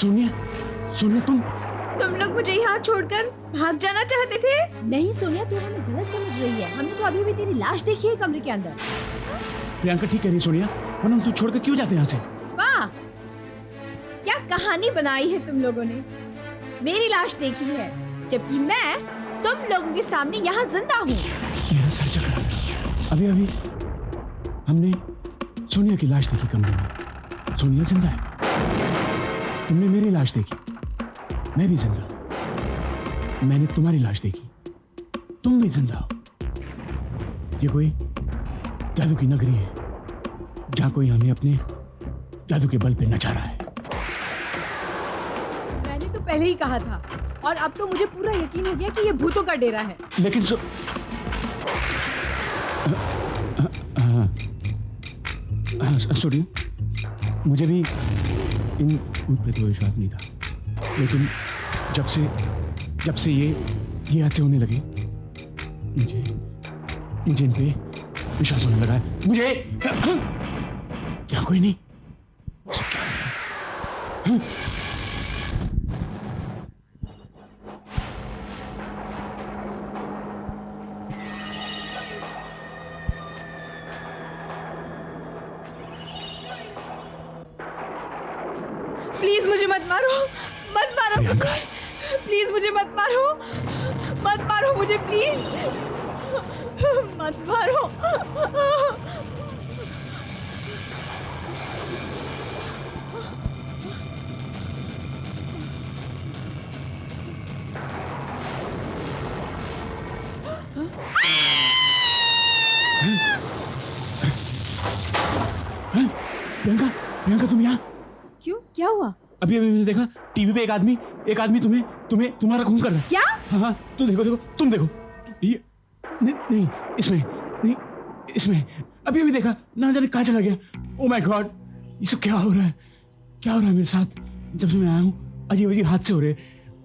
सोनिया, सोनिया तुम लोग मुझे यहाँ छोड़कर भाग जाना चाहते थे? नहीं सोनिया, तू हमें गलत समझ रही है। हमने तो अभी भी तेरी लाश देखी है कमरे के अंदर। प्रियंका ठीक कह रही है सोनिया, वरना हम तू छोड़कर क्यों जाते यहाँ से? वाह, क्या कहानी बनाई है तुम लोगों ने। मेरी लाश देखी है, जबकि मैं तुम लोगों के सामने यहाँ जिंदा हूँ। मेरा सर चकर रहा है। अभी अभी हमने सोनिया की लाश देखी कमरे में। सोनिया जिंदा है। तुमने मेरी लाश देखी, मैं भी जिंदा। मैंने तुम्हारी लाश देखी, तुम भी जिंदा हो। ये कोई जादू की नगरी है जहां कोई हमें अपने जादू के बल पे नचा रहा है। मैंने तो पहले ही कहा था, और अब तो मुझे पूरा यकीन हो गया कि ये भूतों का डेरा है। लेकिन सोनिया, मुझे भी इन भूत पे तो विश्वास नहीं था, लेकिन जब से ये अच्छे होने लगे, मुझे इन पे विश्वास होने लगा है। मुझे क्या कोई नहीं, सब क्या हो गया? प्लीज मुझे मत मारो, मत मारो प्रियंका, प्लीज मुझे मत मारो, मत मारो मुझे प्लीज, मत मारो। प्रियंका, प्रियंका तुम यहाँ? क्यों, क्या हुआ? अभी मैंने देखा टीवी पे एक आदमी तुम्हारा खून कर रहा है। क्या? हाँ, तुम देखो ये नहीं इसमें अभी देखा, ना जाने कहाँ चला गया। ओ माय गॉड, ये सब क्या हो रहा है मेरे साथ? जब से मैं आया हूँ अजीब हादसे हो रहे हैं,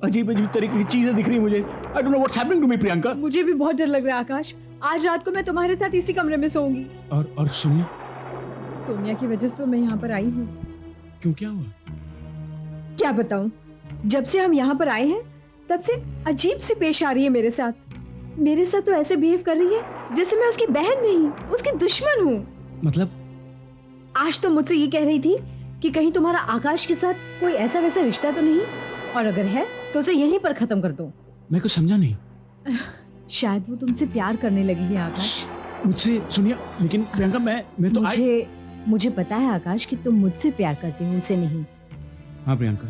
अजीब तरीके की चीजें दिख रही है मुझे। I don't know what's happening to me Priyanka. मुझे भी बहुत डर लग रहा है आकाश। आज रात को मैं तुम्हारे साथ इसी कमरे में सोऊंगी। और सोनिया की वजह से तो मैं यहाँ पर आई हूँ। क्यों, क्या हुआ? क्या बताऊं, जब से हम यहाँ पर आए हैं तब से अजीब सी पेश आ रही है मेरे साथ तो ऐसे बिहेव कर रही है जैसे मैं उसकी बहन नहीं, उसकी दुश्मन हूँ। मतलब? आज तो मुझसे ये कह रही थी कि कहीं तुम्हारा आकाश के साथ कोई ऐसा वैसा रिश्ता तो नहीं, और अगर है तो उसे यहीं पर खत्म कर दो। मैं कुछ समझा नहीं। शायद वो तुमसे प्यार करने लगी है आकाश। मुझसे? सुनिए, लेकिन प्रियंका मैं तो मुझे पता है आकाश कि तुम मुझसे प्यार करते हो, उसे नहीं। हाँ प्रियंका,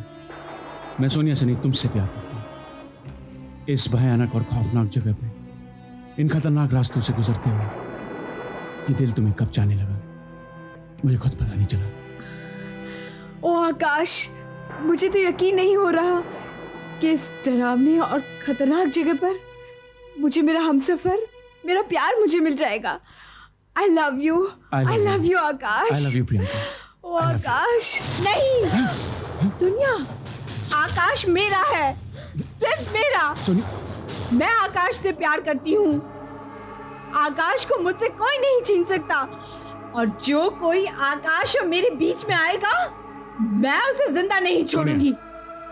मैं सोनिया से नहीं तुमसे प्यार करता हूँ। इस भयानक और खौफनाक जगह पे, इन खतरनाक रास्तों से गुजरते हुए ये दिल तुम्हें कब जाने लगा, मुझे खुद पता नहीं चला। ओ आकाश, मुझे तो यकीन नहीं हो रहा कि इस डरावने और खतरनाक जगह पर मुझे मेरा हमसफर, मेरा प्यार मुझे मिल जाएगा। I love you Akash. I love you Priyanka. ओ आकाश, नहीं, सोनिया, आकाश मेरा है, सिर्फ मेरा। सोनिया, मैं आकाश से प्यार करती हूँ। आकाश को मुझसे कोई नहीं छीन सकता, और जो कोई आकाश और मेरे बीच में आएगा, मैं उसे जिंदा नहीं छोड़ूंगी,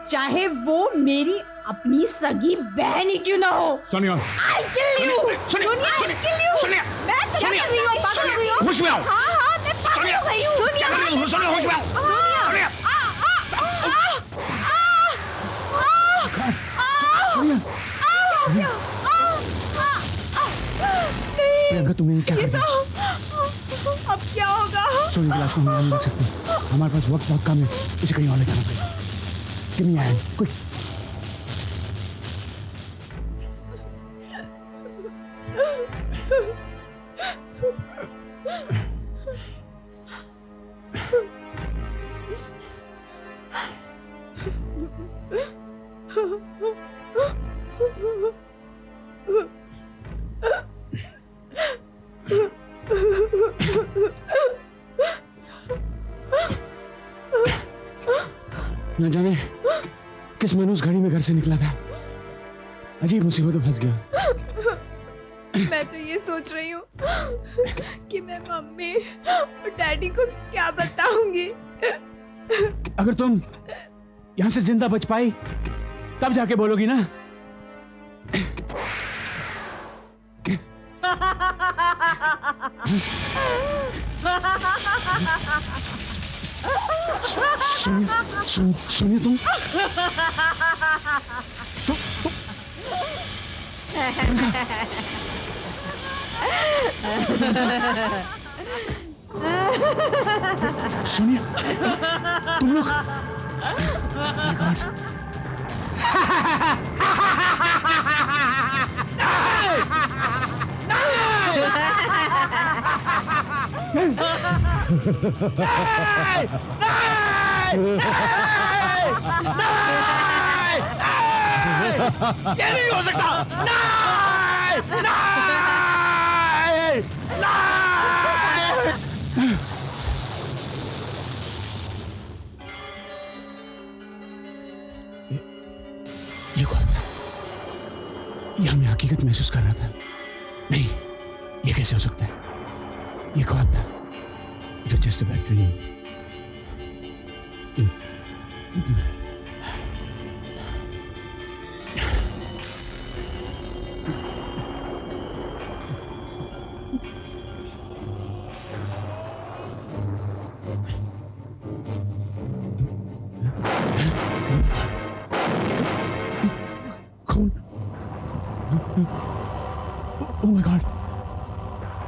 चाहे वो मेरी अपनी सगी बहन ही क्यों ना हो। Sonia, I'll kill you। Sonia, I'll kill you। मैं क्या कर रही हूँ, पागल हो गई हो? होश में आओ। हाँ, मैं पागल हो गई हूँ। सोनिया, सोनिया, होश में आओ। सोनिया, प्रियंका तुमने क्या कर दिया? अब क्या होगा? सोनिया की लाश को हम यहाँ नहीं रख सकते, हमारे पास वक्त बहुत कम है, इसे कहीं और ले जाना पड़ेगा। Give me a hand, quick। न जाने किस मनुष्य घड़ी में घर से निकला था, अजीब मुसीबत में फंस गया। मैं तो ये सोच रही हूँ कि मैं मम्मी और डैडी को क्या बताऊंगी। अगर तुम यहां से जिंदा बच पाई तब जाके बोलोगी ना। सोनिया तुम सोनिया तुम लोग My God. ये नहीं हो सकता। नहीं, नहीं, नहीं। ये ख्वाब था, यह मैं हकीकत महसूस कर रहा था। नहीं, ये कैसे हो सकता है? ये ख्वाब था, जो जस्ट अ बैड ड्रीम। खून। ओह माय गॉड,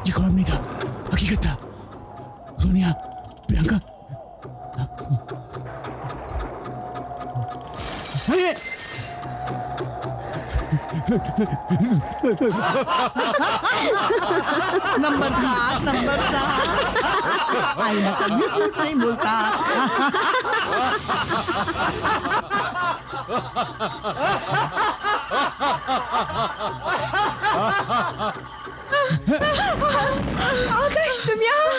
ये ख्वाब नहीं था, हकीकत था। सोनिया, प्रियंका, अरे नंबर 7 आई ना कभी झूठ नहीं बोलता। आकाश तुम यहाँ?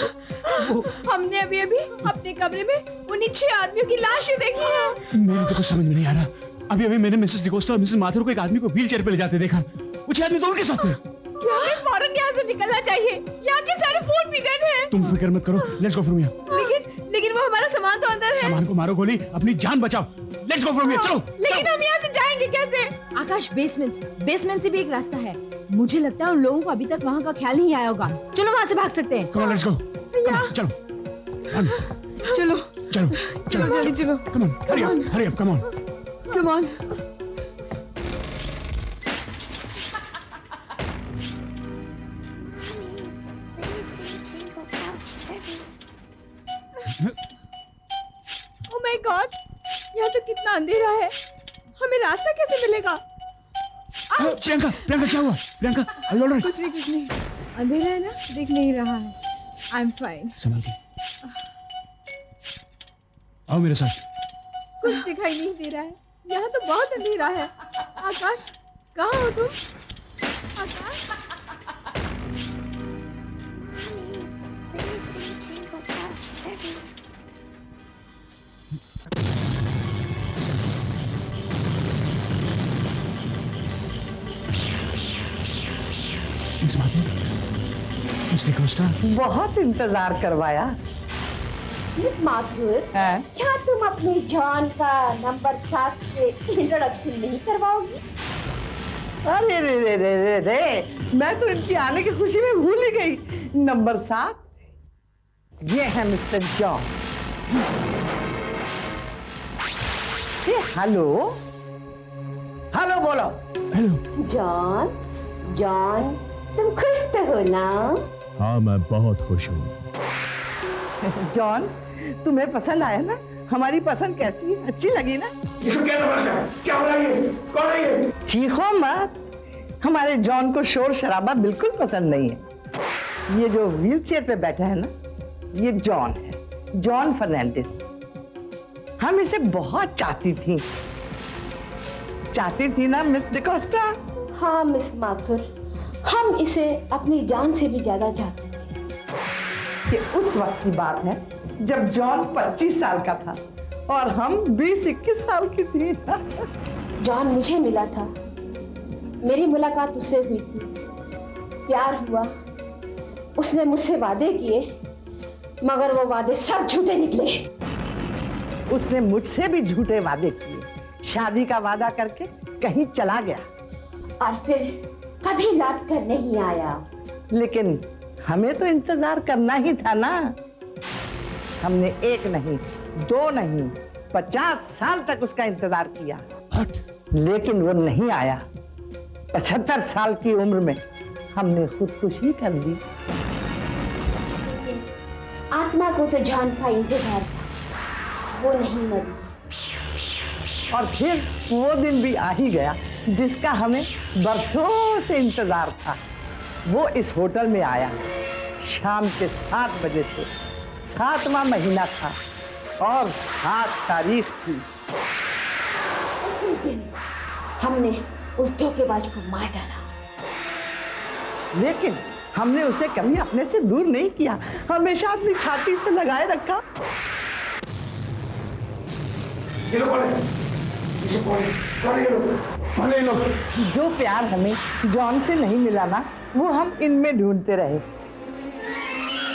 हमने अभी अभी अपने कमरे में उन्हीं 6 आदमियों की लाशें देखी हैं। मेरे तो कुछ समझ में नहीं आ रहा। अभी अभी मैंने मिसेस डिकोस्टा और मिसेस माथुर को एक आदमी को व्हील चेयर पे ले जाते देखा। वो 6 आदमी तो उनके साथ थे। हमें फौरन यहाँ से निकलना चाहिए। यहाँ के सारे फोन भी डेड हैं। तुम फिक्र मत करो, लेट्स गो फ्रॉम हियर। लेकिन वो हमारा सामान तो अंदर है। सामान को मारो गोली, अपनी जान बचाओ। लेट्स गो फ्रॉम हियर, चलो। लेकिन हम यहाँ से जाएंगे कैसे? आकाश, बेसमेंट से भी एक रास्ता है। मुझे लगता है उन लोगों को अभी तक वहाँ का ख्याल नहीं आया होगा। चलो वहाँ से भाग सकते हैं। Come on, let's go. चलो चलो चलो चलो जल्दी चलो। Come on, hurry up, come on. Come on. Oh my God, यहाँ तो कितना अंधेरा है। हमें रास्ता कैसे मिलेगा? प्रियंका, प्रियंका क्या हुआ? Priyanka, are you alright? कुछ नहीं। अंधेरा है ना, दिख नहीं रहा है। I am fine. संभल के आओ मेरे साथ। कुछ दिखाई नहीं दे रहा है। यहाँ तो बहुत अंधेरा है। आकाश, कहाँ हो तुम? आकाश, मिस माथुर, मिस डिकोस्टा। बहुत इंतजार करवाया। मिस माथुर, है? क्या तुम अपनी जॉन का नंबर 7 से इंट्रोडक्शन नहीं करवाओगी? अरे रे रे रे रे रे, मैं तो इनकी आने की खुशी में भूल ही गई। नंबर 7, ये है मिस्टर जॉन। ये हेलो हेलो बोलो। हेलो। जॉन, तुम खुश तो हो ना? हाँ, मैं बहुत खुश हूँ। जॉन, तुम्हें पसंद आया ना? हमारी पसंद कैसी है? अच्छी लगी ना? इसको क्या समझना है? क्या हो रहा है ये? कौन है ये? चीखो मत। हमारे जॉन को शोर शराबा बिल्कुल पसंद नहीं है। ये जो व्हील चेयर पे बैठा है ना, ये जॉन है, जॉन फर्नांडिस। हम इसे बहुत चाहती थी ना मिस डिकोस्टा? हाँ मिस माथुर, हम इसे अपनी जान से भी ज्यादा चाहते हैं। ये उस वक्त की बात है जब जॉन 25 साल का था और हम 20-21 साल की थी। जॉन मुझे मिला था, मेरी मुलाकात उससे हुई थी, प्यार हुआ। उसने मुझसे वादे किए, मगर वो वादे सब झूठे निकले। उसने मुझसे भी झूठे वादे किए, शादी का वादा करके कहीं चला गया। और फिर कभी लौट कर नहीं आया। लेकिन हमें तो इंतजार करना ही था ना। हमने 1 नहीं, 2 नहीं, 50 साल तक उसका इंतजार किया, लेकिन वो नहीं आया। 75 साल की उम्र में हमने खुदकुशी कर ली। आत्मा को तो जॉन का इंतजार था, वो नहीं मरी। और फिर वो दिन भी आ ही गया जिसका हमें बरसों से इंतजार था। वो इस होटल में आया। शाम के 7 बजे थे। 7वां महीना था और 7 तारीख थी। उसी दिन हमने उस धोखेबाज को मार डाला। लेकिन हमने उसे कभी अपने से दूर नहीं किया, हमेशा अपनी छाती से लगाए रखा। ये लोग कौन है? ये कौन है ये लोग? कौन है ये लोग? जो प्यार हमें जॉन से नहीं मिला ना, वो हम इनमें ढूंढते रहे।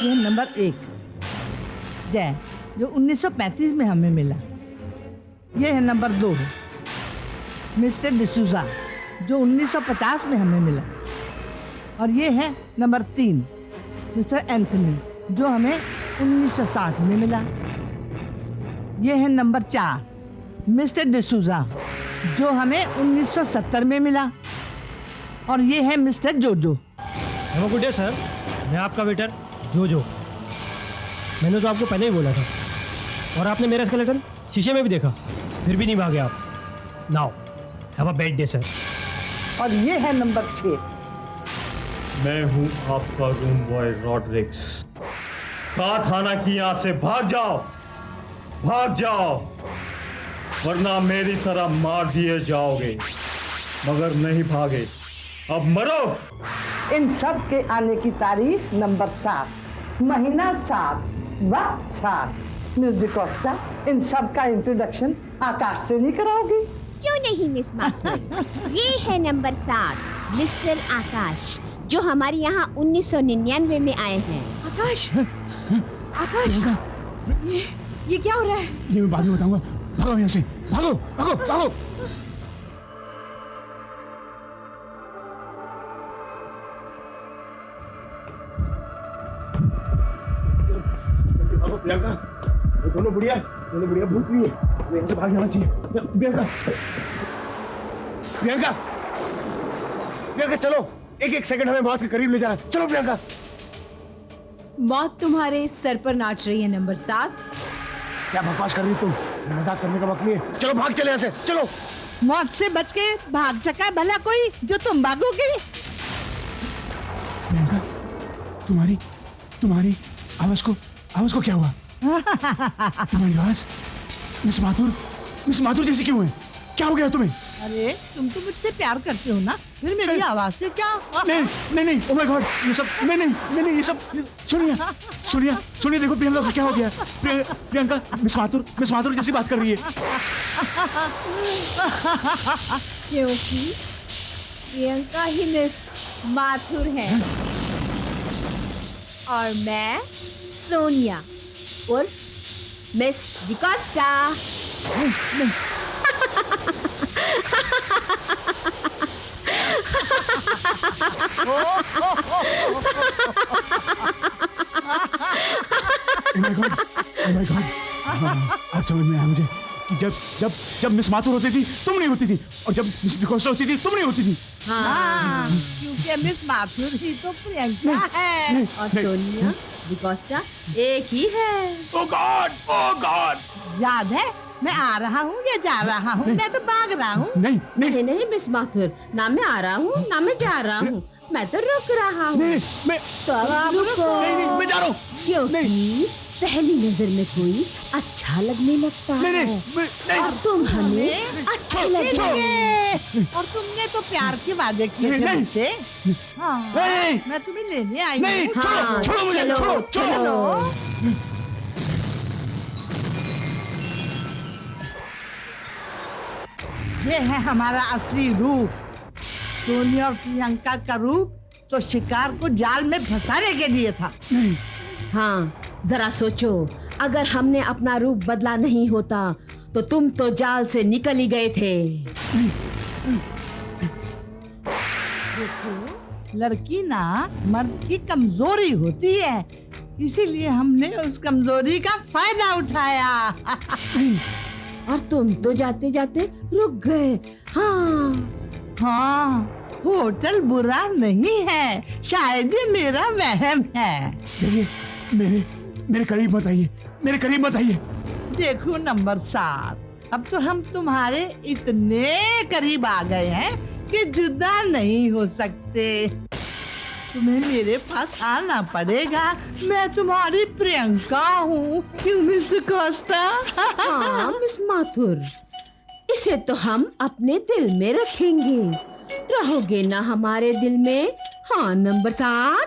यह नंबर 1 जय, जो 1935 में हमें मिला। यह है नंबर 2 मिस्टर डिसूजा, जो 1950 में हमें मिला। और ये है नंबर 3 मिस्टर एंथनी, जो हमें 1960 में मिला। ये है नंबर 4 मिस्टर डिसूजा, जो हमें 1970 में मिला। और ये है मिस्टर जोजो। हेलो गुड डे सर, मैं आपका वेटर जोजो। मैंने तो आपको पहले ही बोला था, और आपने मेरा स्केलेटन शीशे में भी देखा, फिर भी नहीं भागे आप। Now have a bad day sir. और ये है नंबर 6। मैं हूं आपका रूम बॉय रॉड्रिक्स। कहा था ना कि यहां से भाग जाओ, भाग जाओ, वरना मेरी तरह मार दिए जाओगे। मगर नहीं भागे, अब मरो। इन सब के आने की तारीख नंबर 7, महीना 7, वक्त 7। मिस डिकोस्टा, इन सब का इंट्रोडक्शन आकाश से नहीं कराओगी? क्यों नहीं मिस माथुर, ये है नंबर 7 मिस्टर आकाश, जो हमारे यहाँ 1999 में आए हैं। आकाश, आकाश, ये क्या हो रहा है? ये मैं बाद में बताऊंगा। भागो यहाँ से, भागो भागो भागो। भागो प्रियंका, वो दोनों बुढ़िया भूत नहीं है। हमें यहाँ से भाग जाना चाहिए। प्रियंका, प्रियंका, प्रियंका चलो, एक सेकंड हमें मौत के करीब ले जाना। चलो प्रियंका। मौत तुम्हारे सर पर नाच रही है नंबर 7। क्या बकवास कर रही तुम? मजाक करने का वक्त नहीं है। चलो भाग चले यहाँ से, चलो। मौत से बच के भाग सका भला कोई, जो तुम भागोगे? प्रियंका, तुम्हारी आवाज को क्या हुआ? तुम्हारी आवाज मिस माथुर जैसी क्यों है? क्या हो गया तुम्हें? अरे तुम तो मुझसे प्यार करते हो ना, फिर मेरी आवाज से क्या? नहीं, ओह माय गॉड, ये सब नहीं, ये सब सुनिए, देखो प्रियंका को क्या हो गया? प्रियंका मिस माथुर जैसी बात कर रही है। क्योंकि प्रियंका ही मिस माथुर है और मैं सोनिया उर्फ miss D'Costa. Oh my God. अब समझ में आया मुझे कि जब मिस माथुर होती थी तुम नहीं होती थी, और जब मिस डिकोस्टा होती थी तुम नहीं होती थी। हाँ, क्योंकि मिस माथुर ही तो प्रियंका है और सोनिया डिकोस्टा एक ही है। Oh God! याद है, मैं आ रहा हूँ या जा रहा हूँ? मैं तो भाग रहा हूँ। नहीं मिस माथुर, ना मैं आ रहा हूँ ना मैं जा रहा हूँ, मैं तो रुक रहा हूँ। तो अब रुको। नहीं, मैं जा रहा हूँ। क्योंकि पहली नजर में कोई अच्छा लगने लगता है और तुम हमें अच्छे लगोगे। और तुमने तो प्यार के वादे किए थे मुझसे। हाँ, मैं तुम्हें लेने आई हूँ। हाँ, छोड़ो मुझे, चलो। ये है हमारा असली रूप। सोनिया और प्रियंका का रूप तो शिकार को जाल में फंसाने के लिए था। हाँ, जरा सोचो, अगर हमने अपना रूप बदला नहीं होता तो तुम तो जाल से निकल ही गए थे। देखो, लड़की ना मर्द की कमजोरी होती है, इसीलिए हमने उस कमजोरी का फायदा उठाया। और तुम तो जाते जाते रुक गए। हाँ हाँ, होटल बुरा नहीं है, शायद ये मेरा वहम है। देखिए, मेरे करीब मत आइए, मेरे करीब मत आइए। देखो नंबर 7, अब तो हम तुम्हारे इतने करीब आ गए हैं कि जुदा नहीं हो सकते। तुम्हें मेरे पास आना पड़ेगा, मैं तुम्हारी प्रियंका हूँ। क्यों मिस्टर कोस्टा? हाँ मिस माथुर, इसे तो हम अपने दिल में रखेंगे। रहोगे ना हमारे दिल में? हाँ नंबर 7।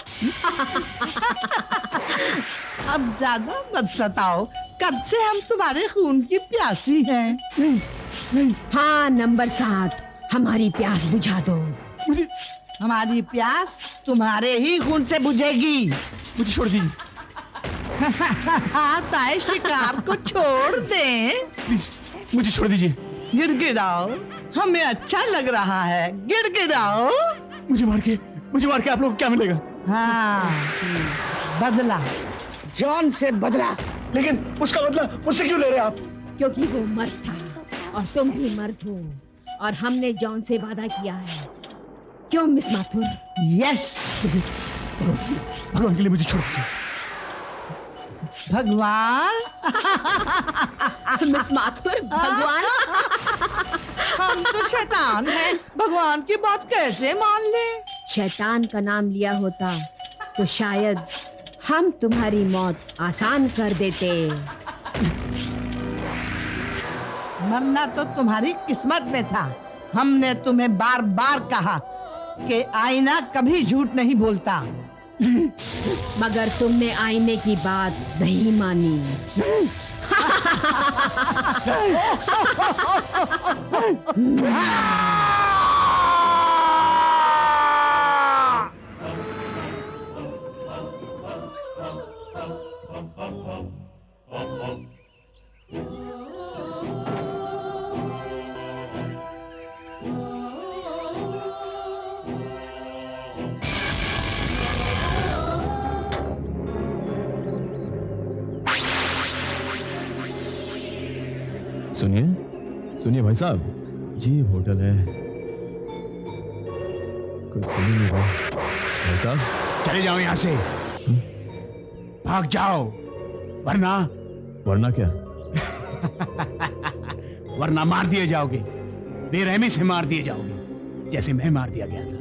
अब ज्यादा मत सताओ, कब से हम तुम्हारे खून की प्यासी हैं। हाँ नंबर 7, हमारी प्यास बुझा दो। मुझे हमारी प्यास तुम्हारे ही खून से बुझेगी। मुझे छोड़ दीजिए, ताए शिकार को छोड़ दे। प्लीज मुझे छोड़ दीजिए। गिड़गिड़ाओ, हमें अच्छा लग रहा है, गिड़गिड़ाओ। मुझे मार के आप लोगों को क्या मिलेगा? हाँ, बदला, जॉन से बदला। लेकिन उसका बदला मुझसे क्यों ले रहे हैं आप? क्योंकि वो मर्द था और तुम भी मर्द हो, और हमने जॉन से वादा किया है। क्यों मिस माथुर? यस। भगवान के लिए मुझे छोड़ दीजिए। भगवान? मिस माथुर, भगवान? हम तो शैतान हैं, भगवान की बात कैसे मान ले? शैतान का नाम लिया होता तो शायद हम तुम्हारी मौत आसान कर देते। मरना तो तुम्हारी किस्मत में था। हमने तुम्हें बार बार कहा कि आईना कभी झूठ नहीं बोलता, मगर तुमने आईने की बात नहीं मानी। सुनिए भाई साहब, जी होटल है। कोई सुन नहीं रहा। भाई साहब चले जाओ यहाँ से, भाग जाओ, वरना क्या? वरना मार दिए जाओगे, बेरहमी से मार दिए जाओगे, जैसे मैं मार दिया गया था।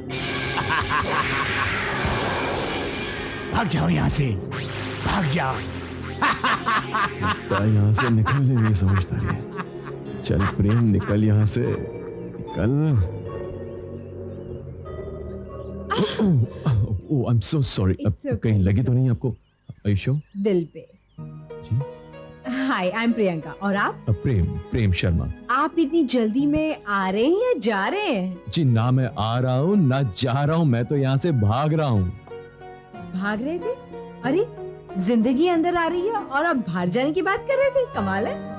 भाग जाओ यहाँ से, भाग जाओ। यहाँ से निकलने नहीं समझता है। चल प्रेम, निकल यहाँ से, निकल। ओह, आई एम सो सॉरी। कहीं लगी तो नहीं आपको? आयुष्यो? दिल पे। जी? हाय, आई एम प्रियंका, और आप? प्रेम शर्मा। आप इतनी जल्दी में आ रहे हैं या जा रहे हैं? जी, ना मैं आ रहा हूँ ना जा रहा हूँ, मैं तो यहाँ से भाग रहा हूँ। भाग रहे थे? अरे, जिंदगी अंदर आ रही है और आप बाहर जाने की बात कर रहे थे, कमाल है।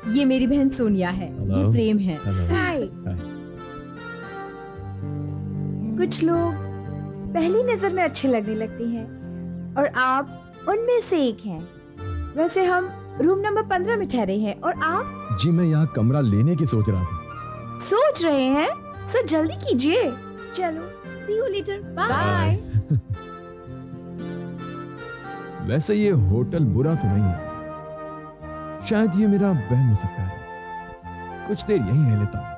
ये मेरी बहन सोनिया है, ये प्रेम है। हाय। कुछ लोग पहली नजर में अच्छे लगने लगते हैं और आप उनमें से एक हैं। वैसे हम रूम नंबर 15 में ठहरे हैं, और आप? जी, मैं यहाँ कमरा लेने की सोच रहा था। सोच रहे हैं? सो जल्दी कीजिए। चलो, सी यू लेटर, बाय। वैसे ये होटल बुरा तो नहीं है, शायद ये मेरा वहम हो सकता है। कुछ देर यहीं रह लेता हूँ।